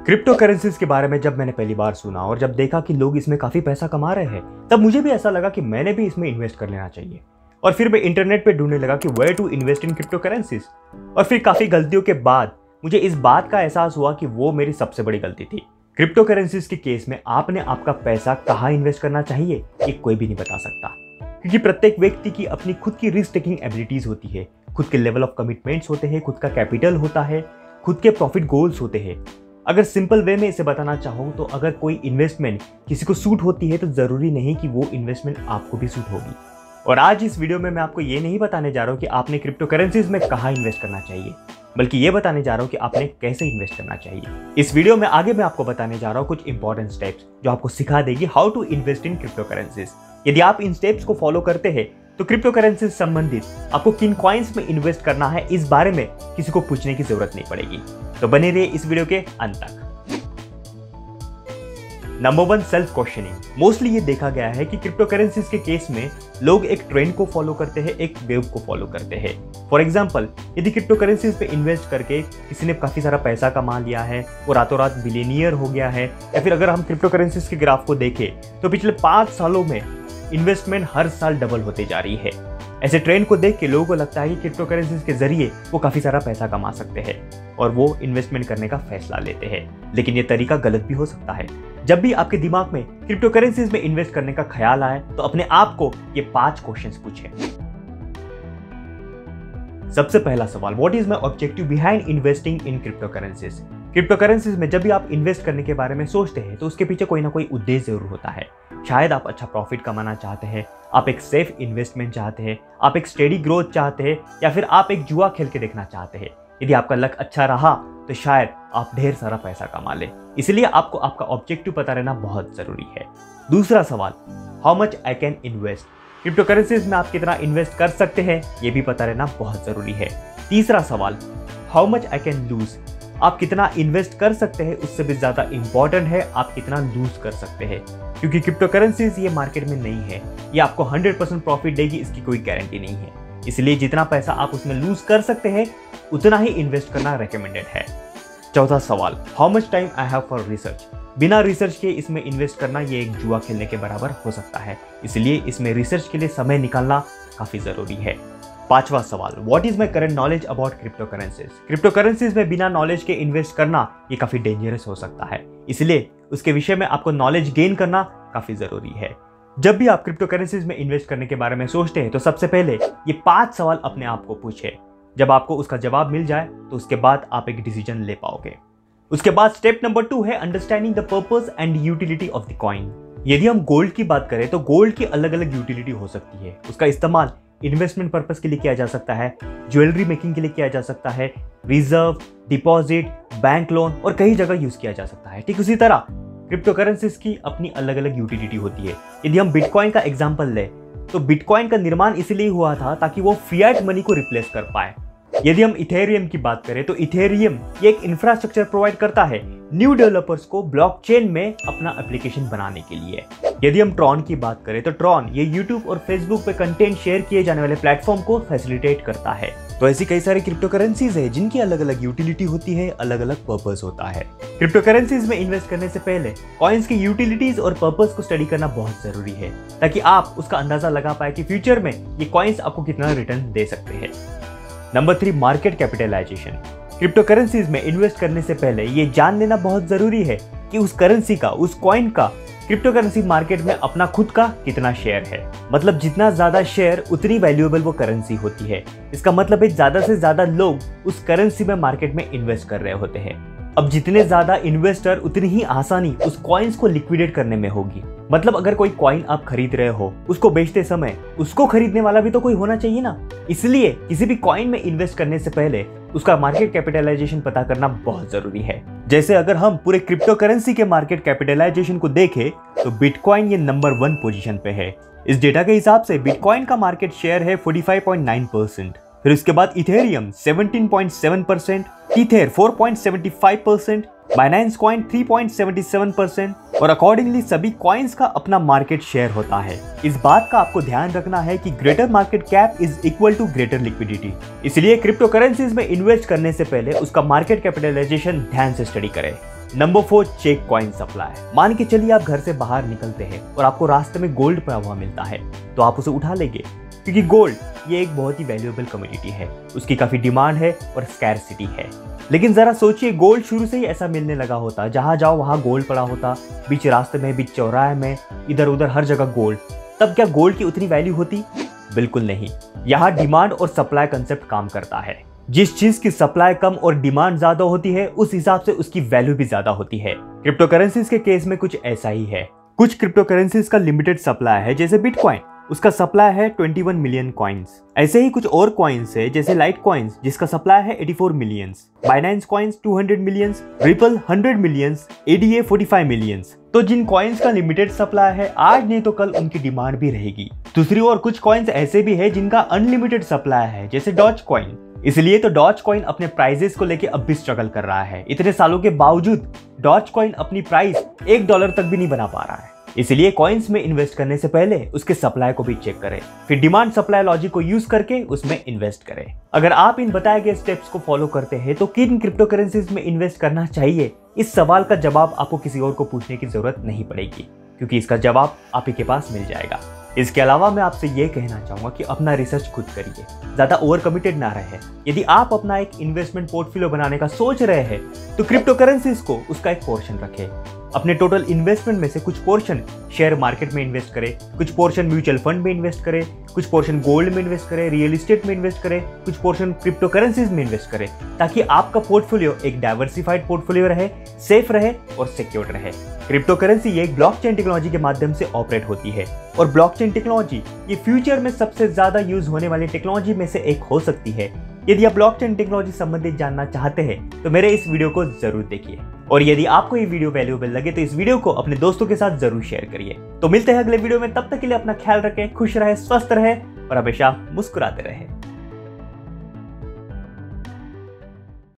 Crypto currencies के बारे में जब मैंने पहली बार सुना और जब देखा कि लोग इसमें काफी पैसा कमा रहे हैं, तब मुझे भी ऐसा लगा कि मैंने भी इसमें इन्वेस्ट कर लेना चाहिए। और फिर मैं इंटरनेट पे ढूंढने लगा कि where to invest in crypto currencies. और फिर काफी गलतियों के बाद मुझे इस बात का एहसास हुआ कि वो मेरी सबसे बड़ी गलती थी। क्रिप्टो करेंसीज के केस में आपने आपका पैसा कहाँ इन्वेस्ट करना चाहिए ये कोई भी नहीं बता सकता, क्योंकि प्रत्येक व्यक्ति की अपनी खुद की रिस्क टेकिंग एबिलिटीज होती है, खुद के लेवल ऑफ कमिटमेंट्स होते हैं, खुद का कैपिटल होता है, खुद के प्रॉफिट गोल्स होते हैं। अगर सिंपल वे में इसे बताना चाहूँ तो अगर कोई इन्वेस्टमेंट किसी को सूट होती है तो जरूरी नहीं कि वो इन्वेस्टमेंट आपको भी सूट होगी। और आज इस वीडियो में मैं आपको ये नहीं बताने जा रहा हूँ कि आपने क्रिप्टो करेंसीज में कहाँ इन्वेस्ट करना चाहिए, बल्कि ये बताने जा रहा हूँ कि आपने कैसे इन्वेस्ट करना चाहिए। इस वीडियो में आगे मैं आपको बताने जा रहा हूँ कुछ इंपॉर्टेंट स्टेप्स जो आपको सिखा देगी how to invest in crypto currencies. यदि आप इन स्टेप्स को फॉलो करते हैं तो क्रिप्टो करेंसी से संबंधित आपको किन कॉइन्स में इन्वेस्ट करना है इस बारे में किसी को पूछने की जरूरत नहीं पड़ेगी। तो बने रहिए इस वीडियो के अंत तक। Number 1, self questioning. मोस्टली ये देखा गया है कि क्रिप्टो करेंसीज के केस में लोग एक ट्रेंड को फॉलो करते हैं, एक वेव को फॉलो करते हैं। फॉर एग्जांपल, यदि क्रिप्टो करेंसीज पे इन्वेस्ट करके किसी ने काफी सारा पैसा कमा लिया है, वो रातों रात बिलियनियर हो गया है, या फिर अगर हम क्रिप्टो करेंसीज के ग्राफ को देखें तो पिछले 5 सालों में इन्वेस्टमेंट हर साल डबल होते जा रही है। ऐसे ट्रेंड को देख के लोगों को लगता है कि क्रिप्टो करेंसीज के जरिए वो काफी सारा पैसा कमा सकते हैं और वो इन्वेस्टमेंट करने का फैसला लेते हैं। लेकिन ये तरीका गलत भी हो सकता है। जब भी आपके दिमाग में क्रिप्टो करेंसीज में इन्वेस्ट करने का ख्याल आए तो अपने आप को ये 5 क्वेश्चंस पूछें। सबसे पहला सवाल, what is my objective behind investing in crypto currencies. Crypto currencies में जब भी आप इन्वेस्ट करने के बारे में सोचते हैं तो उसके पीछे कोई ना कोई उद्देश्य जरूर होता है। शायद आप अच्छा प्रॉफिट कमाना चाहते हैं, आप एक सेफ इन्वेस्टमेंट चाहते हैं, आप एक स्टेडी ग्रोथ चाहते हैं, या फिर आप एक जुआ खेल के देखना चाहते हैं। यदि आपका लक अच्छा रहा तो शायद आप ढेर सारा पैसा कमा लें। इसलिए आपको आपका ऑब्जेक्टिव पता रहना बहुत जरूरी है। दूसरा सवाल, how much I can invest. Crypto currencies में आप कितना इन्वेस्ट कर सकते हैं ये भी पता रहना बहुत जरूरी है। तीसरा सवाल, how much I can lose. आप कितना इन्वेस्ट कर सकते हैं उससे भी ज्यादा इंपॉर्टेंट है आप कितना लूज कर सकते हैं, क्योंकि क्रिप्टो करेंसीज ये मार्केट में नहीं है, ये आपको 100% प्रॉफिट देगी इसकी कोई गारंटी नहीं है। इसलिए जितना पैसा आप उसमें लूज कर सकते हैं उतना ही इन्वेस्ट करना रेकमेंडेड है। चौथा सवाल, how much time I have for research. बिना रिसर्च के इसमें इन्वेस्ट करना ये एक जुआ खेलने के बराबर हो सकता है, इसलिए इसमें रिसर्च के लिए समय निकालना काफी जरूरी है। पांचवा सवाल, what is my current knowledge about crypto currencies. Crypto currencies में बिना नॉलेज के इन्वेस्ट करना ये काफी डेंजरस हो सकता है, इसलिए उसके विषय में आपको नॉलेज गेन करना काफी जरूरी है। जब भी आप क्रिप्टो करेंसीज में इन्वेस्ट करने के बारे में सोचते हैं तो सबसे पहले ये 5 सवाल अपने आप को पूछें। जब आपको उसका जवाब मिल जाए तो उसके बाद आप एक डिसीजन ले पाओगे। उसके बाद स्टेप नंबर 2 है understanding the purpose and utility of the coin. यदि हम गोल्ड की बात करें तो गोल्ड की अलग अलग यूटिलिटी हो सकती है। उसका इस्तेमाल इन्वेस्टमेंट पर्पस के लिए किया जा सकता है, ज्वेलरी मेकिंग के लिए किया जा सकता है, रिजर्व, डिपॉजिट, बैंक लोन और कई जगह यूज किया जा सकता है। ठीक उसी तरह क्रिप्टो करेंसीज की अपनी अलग अलग यूटिलिटी होती है। यदि हम बिटकॉइन का एग्जांपल लें तो बिटकॉइन का निर्माण इसलिए हुआ था ताकि वो फिएट मनी को रिप्लेस कर पाए। यदि हम इथेरियम की बात करें तो इथेरियम ये एक इंफ्रास्ट्रक्चर प्रोवाइड करता है न्यू डेवलपर्स को ब्लॉकचेन में अपना एप्लीकेशन बनाने के लिए। यदि हम ट्रॉन की बात करें तो ट्रॉन ये यूट्यूब और फेसबुक पे कंटेंट शेयर किए जाने वाले प्लेटफॉर्म को फैसिलिटेट करता है। तो ऐसी कई सारे क्रिप्टो करेंसीज है जिनकी अलग अलग यूटिलिटी होती है, अलग अलग पर्पस होता है। क्रिप्टो करेंसीज में इन्वेस्ट करने से पहले कॉइन्स की यूटिलिटीज और पर्पस को स्टडी करना बहुत जरूरी है, ताकि आप उसका अंदाजा लगा पाए कि फ्यूचर में ये कॉइन्स आपको कितना रिटर्न दे सकते हैं। Number 3, market capitalisation. Crypto currencies में इन्वेस्ट करने से पहले ये जान लेना बहुत जरूरी है कि उस करेंसी का, उस कॉइन का क्रिप्टो करेंसी मार्केट में अपना खुद का कितना शेयर है। मतलब जितना ज्यादा शेयर उतनी वैल्यूएबल वो करेंसी होती है। इसका मतलब है ज्यादा से ज्यादा लोग उस करेंसी में मार्केट में इन्वेस्ट कर रहे होते हैं। अब जितने ज्यादा इन्वेस्टर उतनी ही आसानी उस कॉइन्स को लिक्विडेट करने में होगी। मतलब अगर कोई कॉइन आप खरीद रहे हो, उसको बेचते समय उसको खरीदने वाला भी तो कोई होना चाहिए ना। इसलिए किसी भी कॉइन में इन्वेस्ट करने से पहले उसका मार्केट कैपिटलाइजेशन पता करना बहुत जरूरी है। जैसे अगर हम पूरे क्रिप्टो करेंसी के मार्केट कैपिटलाइजेशन को देखें तो बिटकॉइन ये नंबर 1 पोजीशन पे है। इस डेटा के हिसाब से बिटकॉइन का मार्केट शेयर है 45.9%। फिर उसके बाद इथेरियम 17.7%, ईथर 4.75%, बाइनेंस कॉइन 3.77% और अकॉर्डिंगली सभी कॉइन्स का अपना मार्केट शेयर होता है। इस बात का आपको ध्यान रखना है कि greater market cap is equal to greater liquidity. इसलिए क्रिप्टो करेंसीज में इन्वेस्ट करने से पहले उसका मार्केट कैपिटलाइजेशन ध्यान से स्टडी करें। Number 4, check coin supply. मान के चलिए आप घर से बाहर निकलते हैं और आपको रास्ते में गोल्ड पड़ा हुआ मिलता है, तो आप उसे उठा लेंगे, क्योंकि गोल्ड ये एक बहुत ही वैल्यूएबल कमोडिटी है, उसकी काफी डिमांड है और स्कैरसिटी है। लेकिन जरा सोचिए, गोल्ड शुरू से ही ऐसा मिलने लगा होता, जहां जाओ वहां गोल्ड पड़ा होता, बीच रास्ते में, बीच चौराहे में, इधर उधर हर जगह गोल्ड, तब क्या गोल्ड की उतनी वैल्यू होती? बिल्कुल नहीं। यहाँ डिमांड और सप्लाई कंसेप्ट काम करता है। जिस चीज की सप्लाई कम और डिमांड ज्यादा होती है, उस हिसाब से उसकी वैल्यू भी ज्यादा होती है। क्रिप्टो करेंसीज के केस में कुछ ऐसा ही है। कुछ क्रिप्टो करेंसीज का लिमिटेड सप्लाई है, जैसे बिटकॉइन, उसका सप्लाई है 21 मिलियन कॉइन्स। ऐसे ही कुछ और कॉइन्स है, जैसे लाइट कॉइन्स, जिसका सप्लाई है 84 millions, Binance coins 200 millions, ripple 100 millions, ADA 45 millions. तो जिन कॉइन्स का लिमिटेड सप्लाई है, आज नहीं तो कल उनकी डिमांड भी रहेगी। दूसरी ओर कुछ कॉइन्स ऐसे भी है जिनका अनलिमिटेड सप्लाई है, जैसे डॉज कॉइन। इसलिए तो डॉज कॉइन अपने प्राइजेस को लेके अब भी स्ट्रगल कर रहा है। इतने सालों के बावजूद डॉज कॉइन अपनी प्राइस $1 तक भी नहीं बना पा रहा है। इसलिए कॉइन्स में इन्वेस्ट करने से पहले उसके सप्लाई को भी चेक करें, फिर डिमांड सप्लाई लॉजिक को यूज करके उसमें इन्वेस्ट करें। अगर आप इन बताए गए स्टेप्स को फॉलो करते हैं तो किन क्रिप्टो करेंसीज में इन्वेस्ट करना चाहिए, इस सवाल का जवाब आपको किसी और को पूछने की जरूरत नहीं पड़ेगी, क्योंकि इसका जवाब आप ही के पास मिल जाएगा। इसके अलावा मैं आपसे ये कहना चाहूंगा कि अपना रिसर्च खुद करिए, ज्यादा ओवर कमिटेड ना रहे। यदि आप अपना एक इन्वेस्टमेंट पोर्टफोलियो बनाने का सोच रहे हैं तो क्रिप्टो करेंसीज को उसका एक पोर्शन रखें। अपने टोटल इन्वेस्टमेंट में से कुछ पोर्शन शेयर मार्केट में इन्वेस्ट करें, कुछ पोर्शन म्यूचुअल फंड में इन्वेस्ट करें, कुछ पोर्शन गोल्ड में इन्वेस्ट करें, रियल एस्टेट में इन्वेस्ट करें, कुछ पोर्शन क्रिप्टो करेंसीज में इन्वेस्ट करें, ताकि आपका पोर्टफोलियो एक डाइवर्सिफाइड पोर्टफोलियो रहे, सेफ रहे और सिक्योर रहे। क्रिप्टो करेंसी ये एक ब्लॉकचेन टेक्नोलॉजी के माध्यम से ऑपरेट होती है, और ब्लॉकचेन टेक्नोलॉजी ये फ्यूचर में सबसे ज्यादा यूज होने वाली टेक्नोलॉजी में से एक हो सकती है। यदि आप ब्लॉकचेन टेक्नोलॉजी संबंधित जानना चाहते हैं तो मेरे इस वीडियो को जरूर देखिए, और यदि आपको ये वीडियो वैल्यूएबल लगे तो इस वीडियो को अपने दोस्तों के साथ जरूर शेयर करिए। तो मिलते हैं अगले वीडियो में, तब तक के लिए अपना ख्याल रखें, खुश रहे, स्वस्थ रहे और हमेशा मुस्कुराते रहे।